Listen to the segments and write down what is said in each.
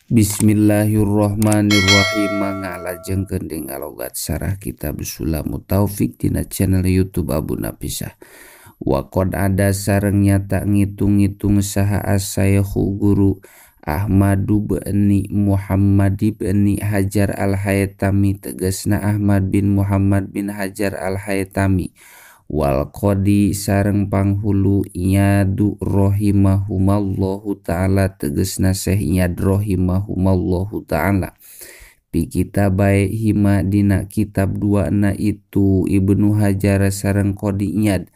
Bismillahirrahmanirrahim. Ngalajengkeun deui ngalogat sarah kitab Sulamu Taufik dina channel YouTube Abu Napisah. Wa qad ada sareng nyata ngitung-ngitung saha as-saykhu guru Ahmadu bin Muhammad bin Hajar al-Haytami, tegasna Ahmad bin Muhammad bin Hajar al-Haytami, wal qadi sareng panghulu Iyadu rahimahumallahu ta'ala, tegasna Syekh Iyad rahimahumallahu ta'ala, pi kitabai hima dina kitab dua na itu Ibnu Hajar sareng qadi Iyad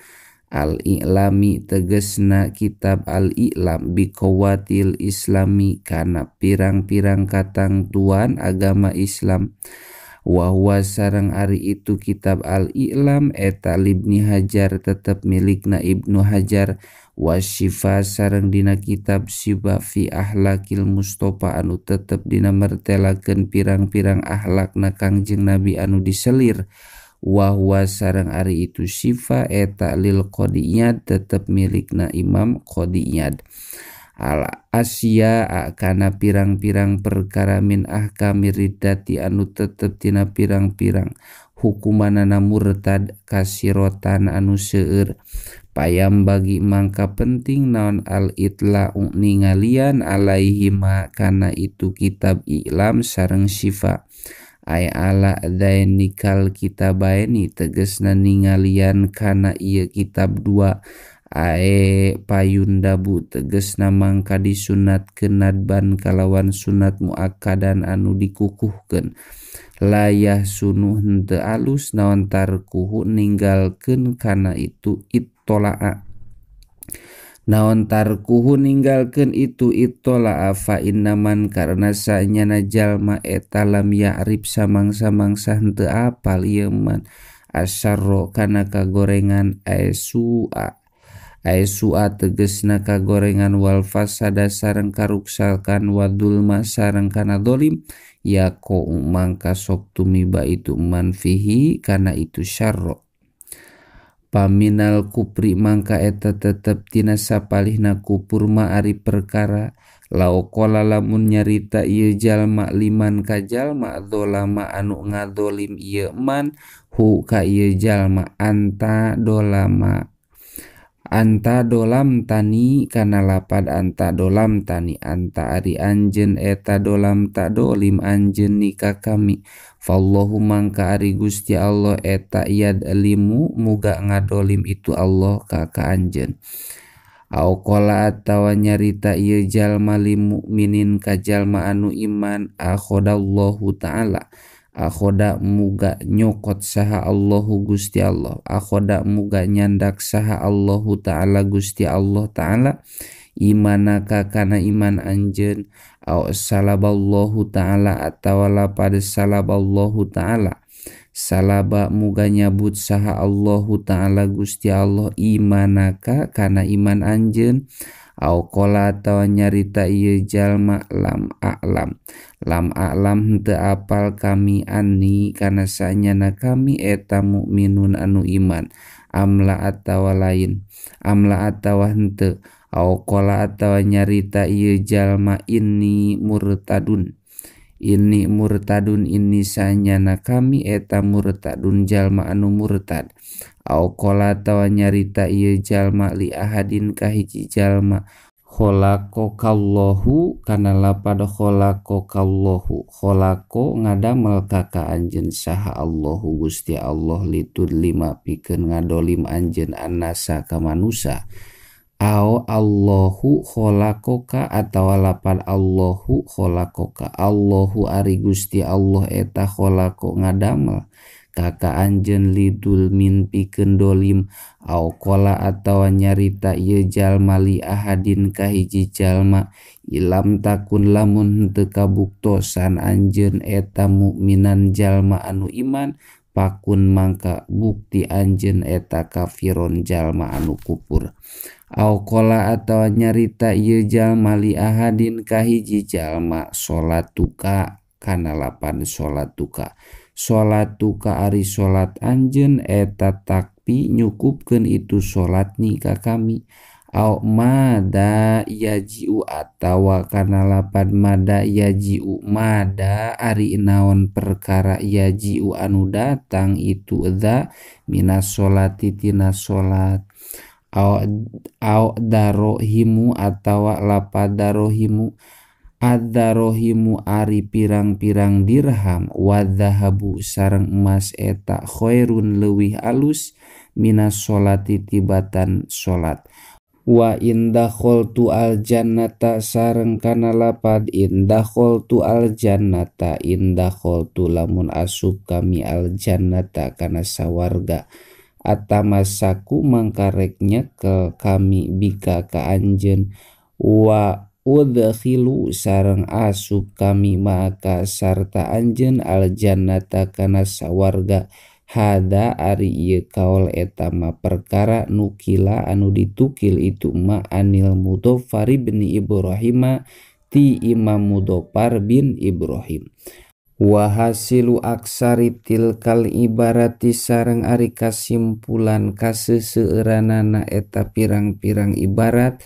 al-I'lami, tegasna kitab al-I'lam bi qawatil islami kana pirang-pirang katangtuan agama Islam. Wahwa sareng ari itu kitab al-I'lam eta Ibnu Hajar tetep milikna Ibnu Hajar. Wasyifa sareng dina kitab Syifa fi ahlakil Mustofa anu tetep dina mertelakeun pirang-pirang ahlakna Kangjeng Nabi anu diselir. Wahwa sareng ari itu Syifa eta lil qadi Iyad tetep milikna Imam Qadi Iyad. Al asya kana pirang-pirang perkara min ahkamir riddati anu tetep tina pirang-pirang hukumanana murtad kasirotan anu seueur. Payam bagi mangka penting naon al-itla ningalian alaihima kana itu kitab I'lam sareng Syifa. Ay ala dainikal kitabaini, tegasna ningalian kana ieu kitab dua. Ae payundabu, tegasna mangka disunatkeun nadban kalawan sunat muakkadan anu dikukuhkeun. Layah sunuh henteu alus naon tarkuhu ninggalkeun kana itu ittola'a. Naon tarkuhu ninggalkeun itu ittola'a fa innaman karna sanyana jalma eta lam ya'rif samangsa-mangsa henteu apal ieu man asyarro kana kagorengan Aisua tegesna kagorengan wal fasada sareng karuksakan wadulma sareng kana dolim. Yako mangka sok tumiba itu man fihi kana itu syarro. Paminal kupri mangka eta tetep tina sapalihna kupur ma ari perkara. Laukola lamun nyarita ieu jalma liman ka jalma dolama anu ngadolim ieu man hu ka ieu jalma anta dolam tani kana lapad anta dolam tani anta ari anjeun eta dolam ta dolim anjeun nika kami. Fallahu mangka ari Gusti Allah eta Iyad alimu muga ngadolim itu Allah ka anjeun. Au qala atawa nyarita ieu jalma lil mukminin ka jalma anu iman akhodallahu ta'ala. Akhoda muga nyokot saha Allahu Gusti Allah. Akhoda muga nyandak saha Allahu ta'ala Gusti Allah ta'ala. Imanaka kana iman anjeun. Au salaballahu ta'ala atawa lapad salaballahu ta'ala. Salaba muga nyabut saha Allahu ta'ala Gusti Allah imanaka kana iman anjeun. Au qala atawa nyarita ieu jalma lam a'lam henteu apal kami anni kana sanyana kami eta mukminun anu iman. Amla atawa lain, amla atawa henteu. Au qala atawa nyarita ieu jalma inni murtadun inni sanyana kami eta murtadun jalma anu murtad. Au qala atawa nyarita ieu jalma li ahadin kahiji jalma khalaqakallahu kana lapad khalaqakallahu. Khalaqo ngadamel ka anjeun saha Allahu Gusti Allah litudlima pikeun ngadolim anjeun annasa ka manusa. Au Allahu khalaqaka atawa lapad Allahu khalaqaka. Allahu ari Gusti Allah eta khalaqo ngadamel kaka anjeun lidul min pikeun dolim. Au qala atawa nyarita ieu jalma li ahadin kahiji jalma ilam takun lamun henteu kabuktosan anjeun eta mukminan jalma anu iman pakun mangka bukti anjeun eta kafiron jalma anu kufur. Au qala atawa nyarita ieu jalma li ahadin kahiji jalma salatuka kana lapan salatuka. Salatuka ari salat anjeun eta takpi nyukupkeun itu salat ni ka kami. au mada yajiu atawa kana lapad mada yajiu mada ari naon perkara yajiu anu datang itu dza minas sholati tina salat au darohimu atawa lapad darohimu ad-darohimu ari pirang-pirang dirham wadzahabu sareng emas eta khairun leuwih alus minas sholati tibatan salat. Wa indakholtu al jannata sareng kana lapad indakholtu al jannata indakholtu lamun asup kami al jannata kana sawarga atamasaku mangkareknya ke kami bika ka anjeun wa udkhilu sareng asup kami maka sarta anjeun al jannata kana sawarga hada ari ieu kaul etama perkara nukila anu ditukil itu ma anil Mudhaffar bin Ibrahim ti Imam Mudhaffar bin Ibrahim. Wa hasilu aksari tilkal ibarati sareng ari kasimpulan kaseseueuranana eta pirang-pirang ibarat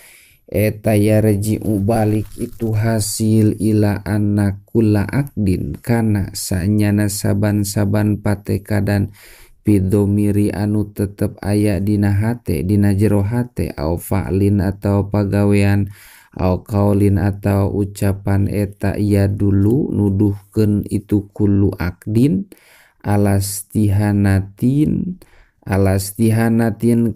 eta yarji'u balik itu hasil ila anna kulla akdin kana sanyana saban-saban patekadan pidomiri anu tetep aya dina hate dina jero hate au fa'lin atau pagawean au kaulin atau ucapan eta ia dulu nuduhkeun itu kullu akdin alastihanatin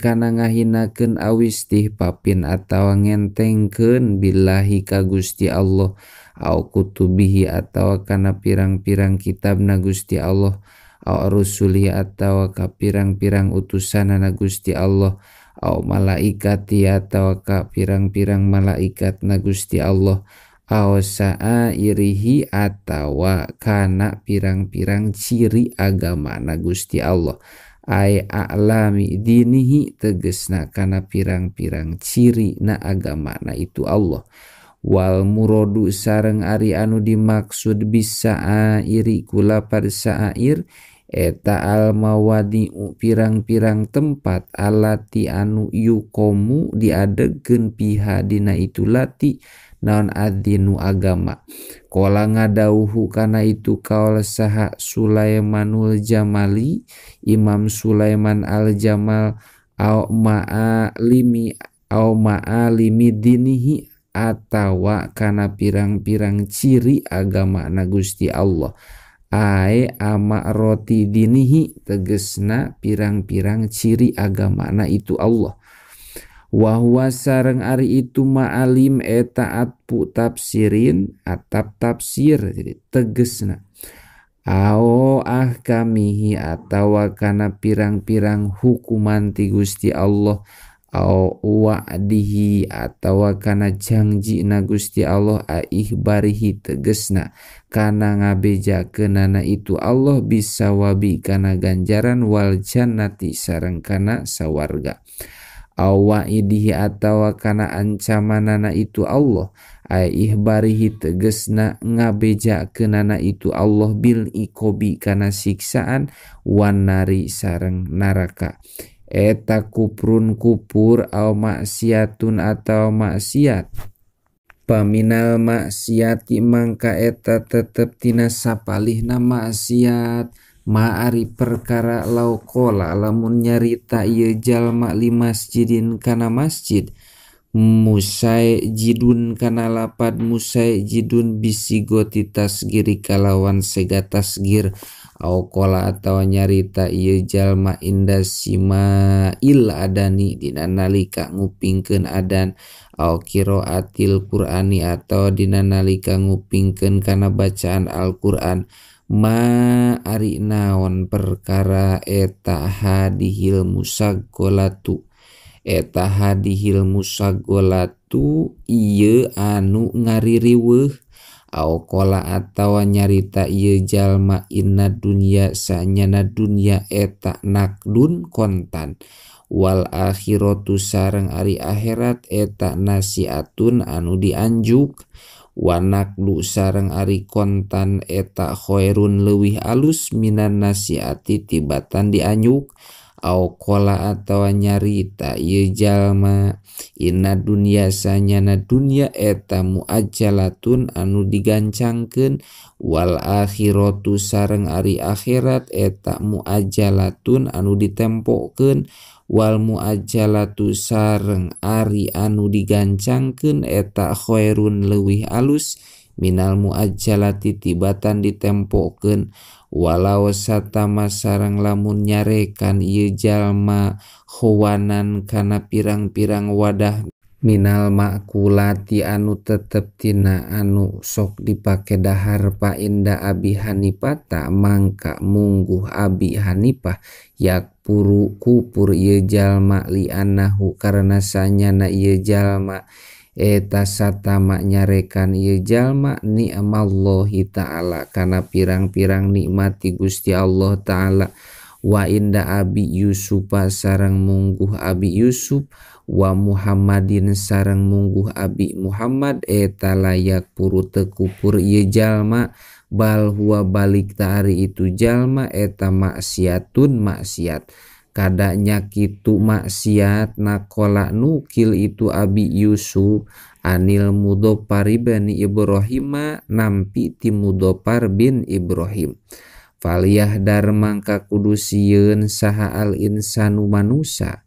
kana ngahinakeun awistih papin atawa ngentengkeun billahi ka Gusti Allah au kutubihi atawa kana pirang-pirang kitabna Gusti Allah au rusulihi atawa ka pirang-pirang utusanana Gusti Allah au malaikati atawa ka pirang-pirang malaikatna Gusti Allah au sa'irihi atawa kana pirang-pirang ciri agamana Gusti Allah ay a'lami dinihi tegesna kana pirang-pirang ciri na agama na itu Allah wal muradu sareng ari anu dimaksud bisa iri kula pada sa'ir eta al mawadi'u pirang-pirang tempat alati anu yukomu diadegkeun piha dina itu lati naon adinu agama kola ngadauhu kana itu kaul saha Sulaimanul Jamali Imam Sulaiman al Jamal au ma'alimi dinihi atawa kana pirang-pirang ciri agama na Gusti Allah ae ama roti dinihi tegesna pirang-pirang ciri agama na itu Allah wa huwa sareng ari itu ma'alim eta atpu tafsirin atap tafsir jadi tegesna ahkamihi atawa kana pirang-pirang hukuman ti Gusti Allah wa'dihi atawa kana janji na Gusti Allah ihbarihi tegesna kana ngabejakeunana itu Allah bisa wabi kana ganjaran wal jannati sareng kana sawarga wa'idihi atawa kana ancamanana itu Allah ihbarihi tegesna ngabejakeunana itu Allah bil ikobi kana siksaan wan nari sareng naraka eta kuprun kupur au maksiatun atau maksiat paminal maksiati mangka eta tetep tina sapalihna maksiat ma'ari perkara laukola lamun nyarita ieu jalma li masjidin kana masjid musai jidun kana lapad musai jidun bisigoti tasgiri kalawan sega tasgir au kola atau nyarita ieu jalma inda simail adani dina nalika ngupingkeun adan au qiraatil qur'ani atau dina nalika ngupingkeun kana bacaan Al-Qur'an ma ari naon perkara eta hadihil musagolatu ieu anu ngaririweuh au kola atawa nyarita ieu jalma inna dunya sanyana dunya eta nakdun kontan wal akhiratu sareng ari akhirat eta nasiatun anu dianjuk wanaklu sareng ari kontan eta khairun leuwih alus minan nasiati tibatan dianjuk au qala atawa nyarita ieu jalma inna dunya sanyana dunya eta muajjalatun anu digancangkeun wal akhiratu sareng ari akhirat eta muajjalatun anu ditempokeun wal muajjalatu sareng ari anu digancangkeun eta khairun leuwih alus minal muajjalati tibatan ditempokeun walau satama sareng lamun nyarekan ieu jalma khawanan kana pirang-pirang wadah minal makulati anu tetep tina anu sok dipake dahar pa inda Abi Hanifah tak mangka mungguh Abi Hanifah yak puru kupur ieu jalma li anahu karena sanyana ieu jalma eta satama nyarekan ieu jalma ni'mallahi ta'ala kana pirang-pirang nikmati Gusti Allah ta'ala wa inda Abi Yusuf sareng mungguh Abi Yusuf wa Muhammadin sareng mungguh Abi Muhammad eta layak puru tekupur ieu jalma bal huwa balik ta'ari itu jalma eta maksiatun maksiat kadanya kitu maksiat nakola nukil itu Abi Yusuf anil Mudhaffar bin Ibrahim nampi ti Mudhaffar bin Ibrahim falyahdar mangka kudu sieun saha al insanu manusa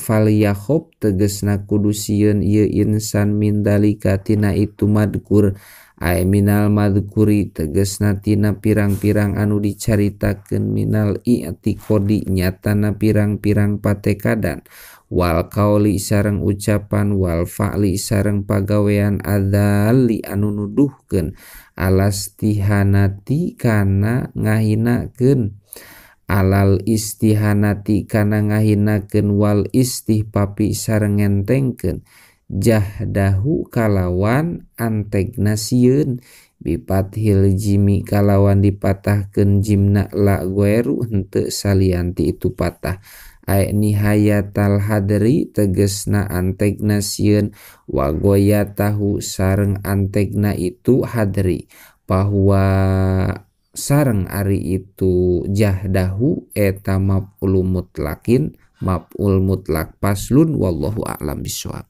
falyahob tegesna kudu sieun ieu insan min dalika tina itu madkur minal madkuri tegesna tina pirang-pirang anu dicaritakeun minal i'tiqodi nyatana pirang-pirang patekadan wal qauli sareng ucapan wal fa'li sareng pagawean adzali anu nuduhkeun alastihanati kana ngahinakeun alal istihanati kana ngahinakeun wal istihpapi sareng ngentengkeun jahdahu kalawan antegna sieun bipathil jimi kalawan dipatahkeun jimna la gueru henteu salianti itu patah ay nihayatal hadri tegesna antegna sieun wa goyatahu sareng antegna itu hadri bahwa sareng ari itu jahdahu eta maf'ul mutlakin maf'ul mutlak paslun wallahu a'lam bishawab.